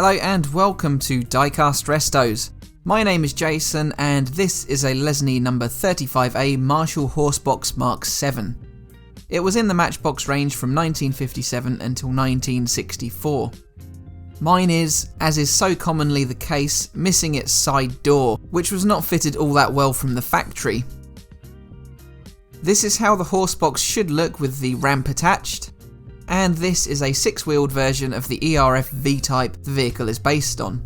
Hello and welcome to Diecast Restos. My name is Jason and this is a Lesney number 35A Marshall Horse Box Mk7. It was in the Matchbox range from 1957 until 1964. Mine is, as is so commonly the case, missing its side door, which was not fitted all that well from the factory. This is how the horse box should look with the ramp attached, and this is a 6-wheeled version of the ERF V-type the vehicle is based on.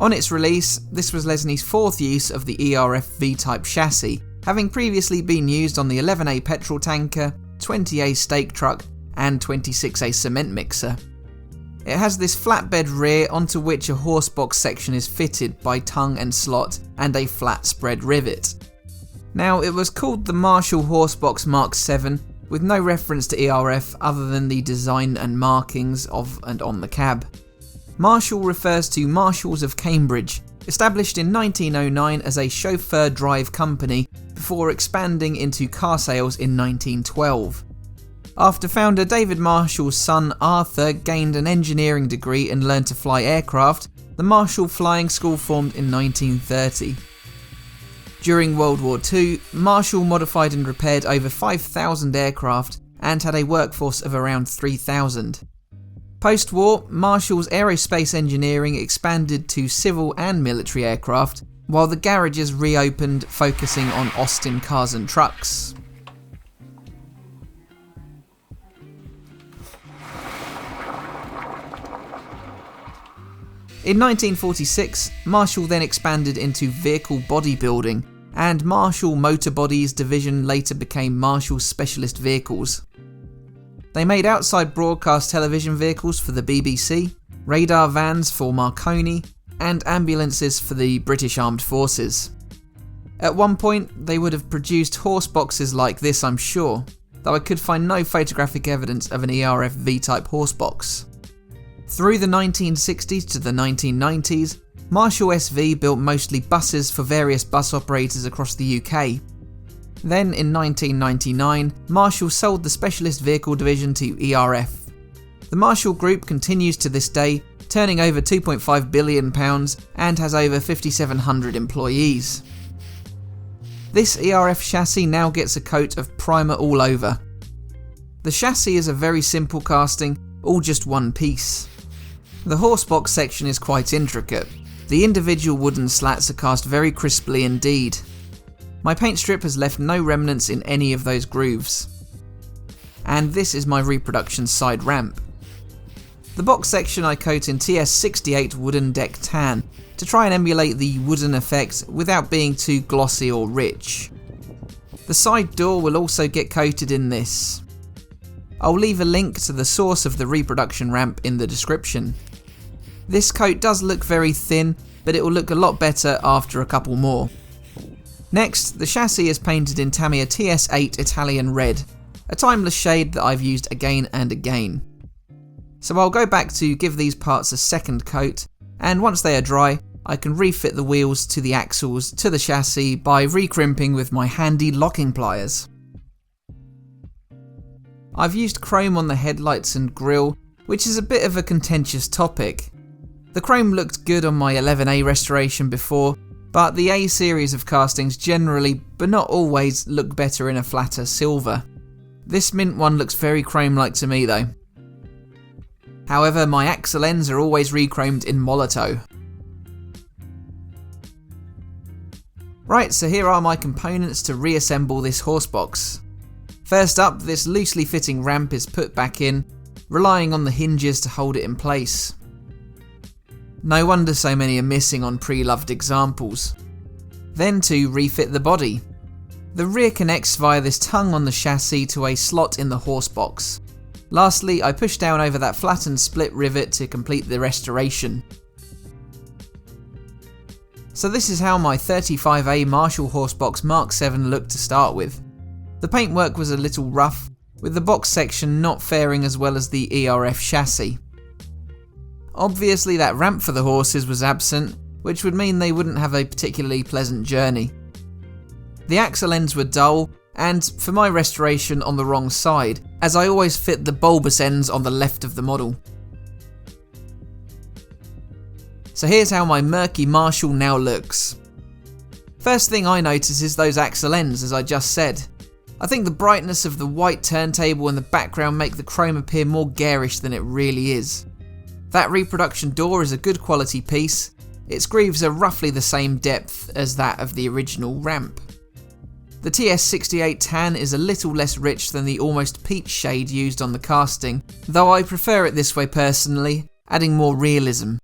On its release, this was Lesney's 4th use of the ERF V-type chassis, having previously been used on the 11A petrol tanker, 20A stake truck, and 26A cement mixer. It has this flatbed rear onto which a horse box section is fitted by tongue and slot and a flat spread rivet. Now, it was called the Marshall Horse Box Mk7, with no reference to ERF other than the design and markings of and on the cab. Marshall refers to Marshalls of Cambridge, established in 1909 as a chauffeur drive company before expanding into car sales in 1912. After founder David Marshall's son Arthur gained an engineering degree and learned to fly aircraft, the Marshall Flying School formed in 1930. During World War II, Marshall modified and repaired over 5,000 aircraft and had a workforce of around 3,000. Post-war, Marshall's aerospace engineering expanded to civil and military aircraft, while the garages reopened, focusing on Austin cars and trucks. In 1946, Marshall then expanded into vehicle bodybuilding, and Marshall Motor Bodies division later became Marshall Specialist Vehicles. They made outside broadcast television vehicles for the BBC, radar vans for Marconi, and ambulances for the British Armed Forces. At one point, they would have produced horse boxes like this, I'm sure, though I could find no photographic evidence of an ERF V-type horse box. Through the 1960s to the 1990s, Marshall SV built mostly buses for various bus operators across the UK. Then in 1999, Marshall sold the specialist vehicle division to ERF. The Marshall Group continues to this day, turning over £2.5 billion and has over 5,700 employees. This ERF chassis now gets a coat of primer all over. The chassis is a very simple casting, all just one piece. The horse box section is quite intricate. The individual wooden slats are cast very crisply indeed. My paint strip has left no remnants in any of those grooves. And this is my reproduction side ramp. The box section I coat in TS68 wooden deck tan to try and emulate the wooden effect without being too glossy or rich. The side door will also get coated in this. I'll leave a link to the source of the reproduction ramp in the description. This coat does look very thin, but it will look a lot better after a couple more. Next, the chassis is painted in Tamiya TS8 Italian Red, a timeless shade that I've used again and again. So I'll go back to give these parts a second coat, and once they are dry, I can refit the wheels to the axles to the chassis by recrimping with my handy locking pliers. I've used chrome on the headlights and grille, which is a bit of a contentious topic. The chrome looked good on my 11A restoration before, but the A series of castings generally, but not always, look better in a flatter silver. This mint one looks very chrome-like to me though. However, my axle ends are always re-chromed in Molotow. Right, so here are my components to reassemble this horse box. First up, this loosely fitting ramp is put back in, relying on the hinges to hold it in place. No wonder so many are missing on pre-loved examples. Then to refit the body. The rear connects via this tongue on the chassis to a slot in the horse box. Lastly, I push down over that flattened split rivet to complete the restoration. So this is how my 35A Marshall Horse Box Mk7 looked to start with. The paintwork was a little rough, with the box section not faring as well as the ERF chassis. Obviously that ramp for the horses was absent, which would mean they wouldn't have a particularly pleasant journey. The axle ends were dull, and for my restoration on the wrong side, as I always fit the bulbous ends on the left of the model. So here's how my murky Marshall now looks. First thing I notice is those axle ends, as I just said. I think the brightness of the white turntable and the background make the chrome appear more garish than it really is. That reproduction door is a good quality piece. Its grooves are roughly the same depth as that of the original ramp. The TS68 tan is a little less rich than the almost peach shade used on the casting, though I prefer it this way personally, adding more realism.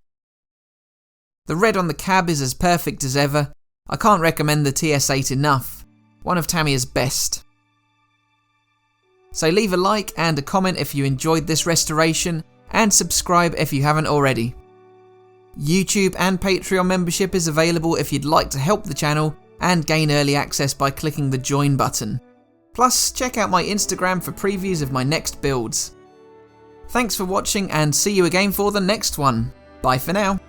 The red on the cab is as perfect as ever. I can't recommend the TS8 enough, one of Tamiya's best. So leave a like and a comment if you enjoyed this restoration, and subscribe if you haven't already. YouTube and Patreon membership is available if you'd like to help the channel and gain early access by clicking the join button. Plus, check out my Instagram for previews of my next builds. Thanks for watching and see you again for the next one. Bye for now.